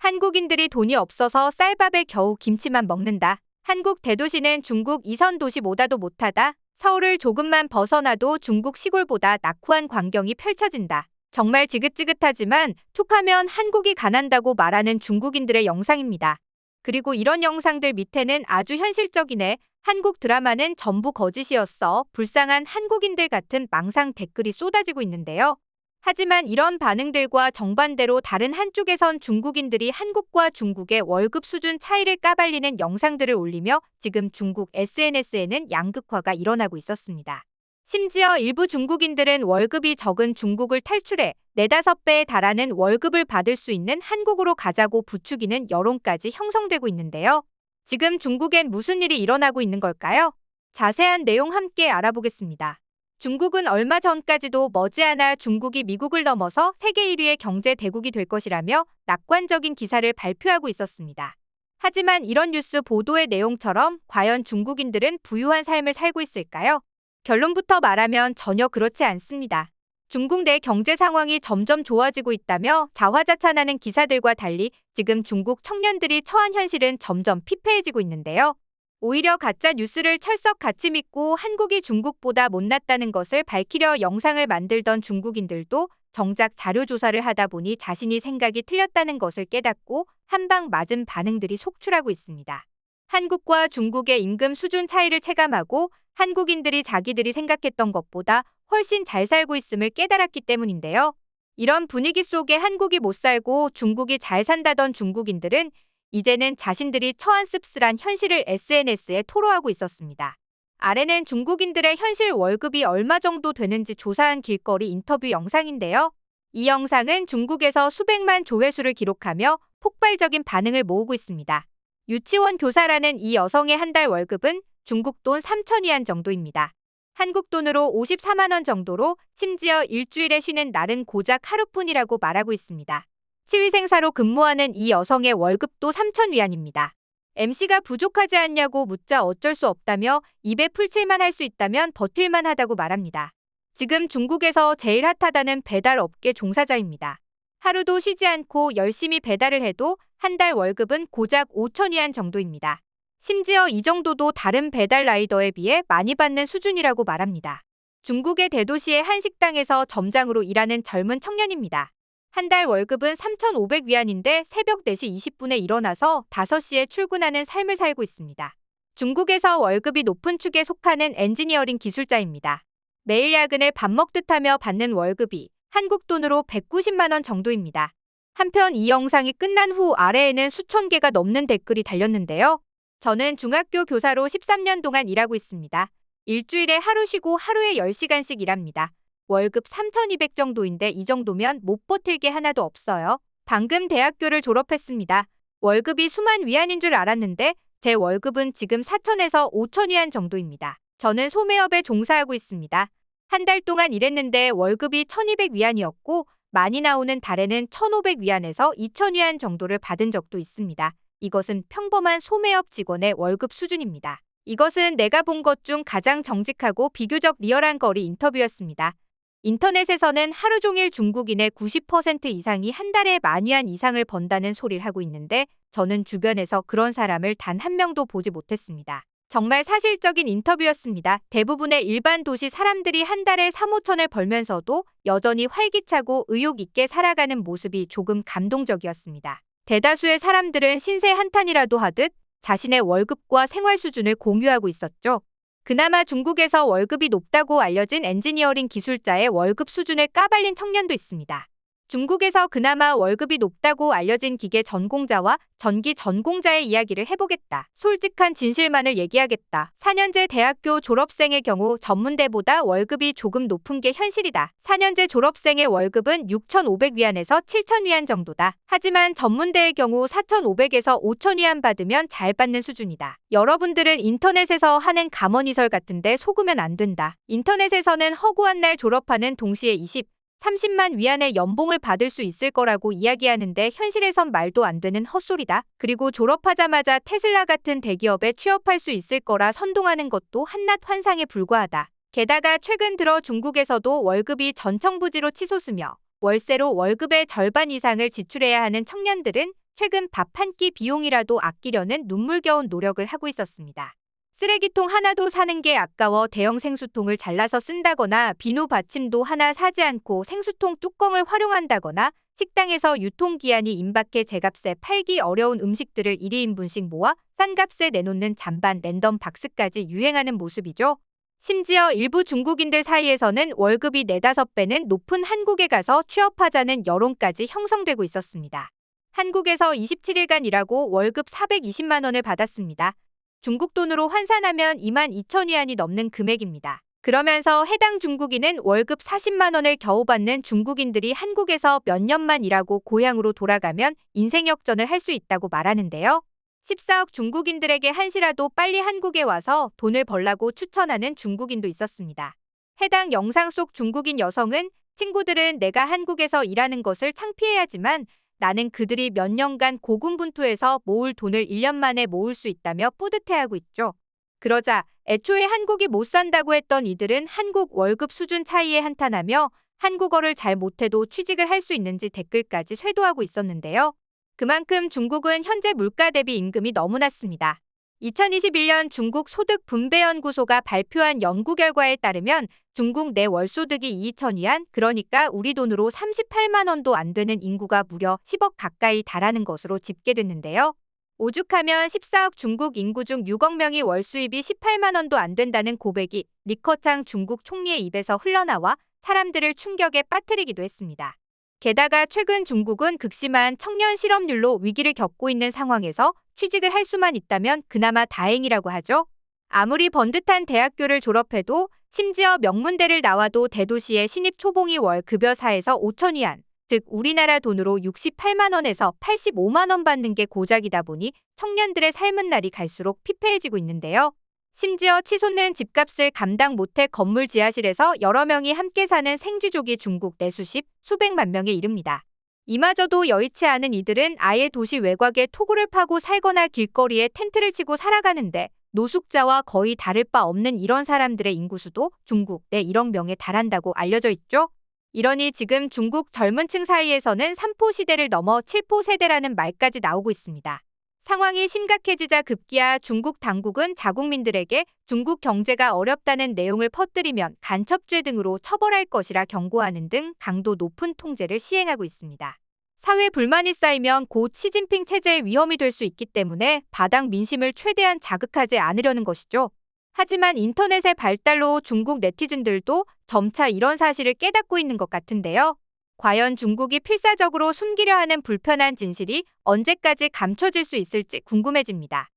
한국인들이 돈이 없어서 쌀밥에 겨우 김치만 먹는다. 한국 대도시는 중국 이선 도시보다도 못하다. 서울을 조금만 벗어나도 중국 시골보다 낙후한 광경이 펼쳐진다. 정말 지긋지긋하지만 툭하면 한국이 가난다고 말하는 중국인들의 영상입니다. 그리고 이런 영상들 밑에는 아주 현실적이네. 한국 드라마는 전부 거짓이었어. 불쌍한 한국인들 같은 망상 댓글이 쏟아지고 있는데요. 하지만 이런 반응들과 정반대로 다른 한쪽에선 중국인들이 한국과 중국의 월급 수준 차이를 까발리는 영상들을 올리며 지금 중국 SNS에는 양극화가 일어나고 있었습니다. 심지어 일부 중국인들은 월급이 적은 중국을 탈출해 4~5배에 달하는 월급을 받을 수 있는 한국으로 가자고 부추기는 여론까지 형성되고 있는데요. 지금 중국엔 무슨 일이 일어나고 있는 걸까요? 자세한 내용 함께 알아보겠습니다. 중국은 얼마 전까지도 머지않아 중국이 미국을 넘어서 세계 1위의 경제 대국이 될 것이라며 낙관적인 기사를 발표하고 있었습니다. 하지만 이런 뉴스 보도의 내용처럼 과연 중국인들은 부유한 삶을 살고 있을까요? 결론부터 말하면 전혀 그렇지 않습니다. 중국 내 경제 상황이 점점 좋아지고 있다며 자화자찬하는 기사들과 달리 지금 중국 청년들이 처한 현실은 점점 피폐해지고 있는데요. 오히려 가짜 뉴스를 철석같이 믿고 한국이 중국보다 못났다는 것을 밝히려 영상을 만들던 중국인들도 정작 자료조사를 하다 보니 자신이 생각이 틀렸다는 것을 깨닫고 한방 맞은 반응들이 속출하고 있습니다. 한국과 중국의 임금 수준 차이를 체감하고 한국인들이 자기들이 생각했던 것보다 훨씬 잘 살고 있음을 깨달았기 때문인데요. 이런 분위기 속에 한국이 못 살고 중국이 잘 산다던 중국인들은 이제는 자신들이 처한 씁쓸한 현실을 SNS에 토로하고 있었습니다. 아래는 중국인들의 현실 월급이 얼마 정도 되는지 조사한 길거리 인터뷰 영상인데요. 이 영상은 중국에서 수백만 조회수를 기록하며 폭발적인 반응을 모으고 있습니다. 유치원 교사라는 이 여성의 한 달 월급은 중국 돈 3,000위안 정도입니다. 한국 돈으로 54만 원 정도로 심지어 일주일에 쉬는 날은 고작 하루뿐이라고 말하고 있습니다. 치위생사로 근무하는 이 여성의 월급도 3,000위안입니다. MC가 부족하지 않냐고 묻자 어쩔 수 없다며 입에 풀칠만 할 수 있다면 버틸만 하다고 말합니다. 지금 중국에서 제일 핫하다는 배달 업계 종사자입니다. 하루도 쉬지 않고 열심히 배달을 해도 한 달 월급은 고작 5,000위안 정도입니다. 심지어 이 정도도 다른 배달 라이더에 비해 많이 받는 수준이라고 말합니다. 중국의 대도시의 한 식당에서 점장으로 일하는 젊은 청년입니다. 한 달 월급은 3,500위안인데 새벽 4시 20분에 일어나서 5시에 출근하는 삶을 살고 있습니다. 중국에서 월급이 높은 축에 속하는 엔지니어링 기술자입니다. 매일 야근을 밥 먹듯 하며 받는 월급이 한국 돈으로 190만 원 정도입니다. 한편 이 영상이 끝난 후 아래에는 수천 개가 넘는 댓글이 달렸는데요. 저는 중학교 교사로 13년 동안 일하고 있습니다. 일주일에 하루 쉬고 하루에 10시간씩 일합니다. 월급 3,200 정도인데 이 정도면 못 버틸 게 하나도 없어요. 방금 대학교를 졸업했습니다. 월급이 수만 위안인 줄 알았는데 제 월급은 지금 4,000에서 5,000위안 정도입니다. 저는 소매업에 종사하고 있습니다. 한 달 동안 일했는데 월급이 1,200위안이었고 많이 나오는 달에는 1,500위안에서 2,000위안 정도를 받은 적도 있습니다. 이것은 평범한 소매업 직원의 월급 수준입니다. 이것은 내가 본 것 중 가장 정직하고 비교적 리얼한 거리 인터뷰였습니다. 인터넷에서는 하루 종일 중국인의 90% 이상이 한 달에 10,000위안 이상을 번다는 소리를 하고 있는데 저는 주변에서 그런 사람을 단 한 명도 보지 못했습니다. 정말 사실적인 인터뷰였습니다. 대부분의 일반 도시 사람들이 한 달에 3~5천을 벌면서도 여전히 활기차고 의욕 있게 살아가는 모습이 조금 감동적이었습니다. 대다수의 사람들은 신세 한탄이라도 하듯 자신의 월급과 생활 수준을 공유하고 있었죠. 그나마 중국에서 월급이 높다고 알려진 엔지니어링 기술자의 월급 수준을 까발린 청년도 있습니다. 중국에서 그나마 월급이 높다고 알려진 기계 전공자와 전기 전공자의 이야기를 해보겠다. 솔직한 진실만을 얘기하겠다. 4년제 대학교 졸업생의 경우 전문대보다 월급이 조금 높은 게 현실이다. 4년제 졸업생의 월급은 6,500위안에서 7,000위안 정도다. 하지만 전문대의 경우 4,500에서 5,000위안 받으면 잘 받는 수준이다. 여러분들은 인터넷에서 하는 감언이설 같은데 속으면 안 된다. 인터넷에서는 허구한 날 졸업하는 동시에 30만 위안의 연봉을 받을 수 있을 거라고 이야기하는데 현실에선 말도 안 되는 헛소리다. 그리고 졸업하자마자 테슬라 같은 대기업에 취업할 수 있을 거라 선동하는 것도 한낱 환상에 불과하다. 게다가 최근 들어 중국에서도 월급이 전청부지로 치솟으며 월세로 월급의 절반 이상을 지출해야 하는 청년들은 최근 밥 한 끼 비용이라도 아끼려는 눈물겨운 노력을 하고 있었습니다. 쓰레기통 하나도 사는 게 아까워 대형 생수통을 잘라서 쓴다거나 비누 받침도 하나 사지 않고 생수통 뚜껑을 활용한다거나 식당에서 유통기한이 임박해 제값에 팔기 어려운 음식들을 1인분씩 모아 싼 값에 내놓는 잔반 랜덤 박스까지 유행하는 모습이죠. 심지어 일부 중국인들 사이에서는 월급이 4~5배는 높은 한국에 가서 취업하자는 여론까지 형성되고 있었습니다. 한국에서 27일간 일하고 월급 420만 원을 받았습니다. 중국 돈으로 환산하면 22,000위안이 넘는 금액입니다. 그러면서 해당 중국인은 월급 40만 원을 겨우 받는 중국인들이 한국에서 몇 년만 일하고 고향으로 돌아가면 인생 역전을 할 수 있다고 말하는데요. 14억 중국인들에게 한시라도 빨리 한국에 와서 돈을 벌라고 추천하는 중국인도 있었습니다. 해당 영상 속 중국인 여성은 친구들은 내가 한국에서 일하는 것을 창피해하지만 나는 그들이 몇 년간 고군분투해서 모을 돈을 1년 만에 모을 수 있다며 뿌듯해하고 있죠. 그러자 애초에 한국이 못 산다고 했던 이들은 한국 월급 수준 차이에 한탄하며 한국어를 잘 못해도 취직을 할 수 있는지 댓글까지 쇄도하고 있었는데요. 그만큼 중국은 현재 물가 대비 임금이 너무 낮습니다. 2021년 중국 소득분배연구소가 발표한 연구 결과에 따르면 중국 내 월소득이 2,000위안, 그러니까 우리 돈으로 38만 원도 안 되는 인구가 무려 10억 가까이 달하는 것으로 집계됐는데요. 오죽하면 14억 중국 인구 중 6억 명이 월 수입이 18만 원도 안 된다는 고백이 리커창 중국 총리의 입에서 흘러나와 사람들을 충격에 빠뜨리기도 했습니다. 게다가 최근 중국은 극심한 청년 실업률로 위기를 겪고 있는 상황에서 취직을 할 수만 있다면 그나마 다행이라고 하죠. 아무리 번듯한 대학교를 졸업해도 심지어 명문대를 나와도 대도시의 신입 초봉이 월 급여 4에서 5,000위안, 즉 우리나라 돈으로 68만 원에서 85만 원 받는 게 고작이다 보니 청년들의 삶은 날이 갈수록 피폐해지고 있는데요. 심지어 치솟는 집값을 감당 못해 건물 지하실에서 여러 명이 함께 사는 생쥐족이 중국 내 수백만 명에 이릅니다. 이마저도 여의치 않은 이들은 아예 도시 외곽에 토굴을 파고 살거나 길거리에 텐트를 치고 살아가는데 노숙자와 거의 다를 바 없는 이런 사람들의 인구수도 중국 내 1억 명에 달한다고 알려져 있죠. 이러니 지금 중국 젊은 층 사이에서는 3포 시대를 넘어 7포 세대라는 말까지 나오고 있습니다. 상황이 심각해지자 급기야 중국 당국은 자국민들에게 중국 경제가 어렵다는 내용을 퍼뜨리면 간첩죄 등으로 처벌할 것이라 경고하는 등 강도 높은 통제를 시행하고 있습니다. 사회 불만이 쌓이면 곧 시진핑 체제의 위험이 될 수 있기 때문에 바닥 민심을 최대한 자극하지 않으려는 것이죠. 하지만 인터넷의 발달로 중국 네티즌들도 점차 이런 사실을 깨닫고 있는 것 같은데요. 과연 중국이 필사적으로 숨기려 하는 불편한 진실이 언제까지 감춰질 수 있을지 궁금해집니다.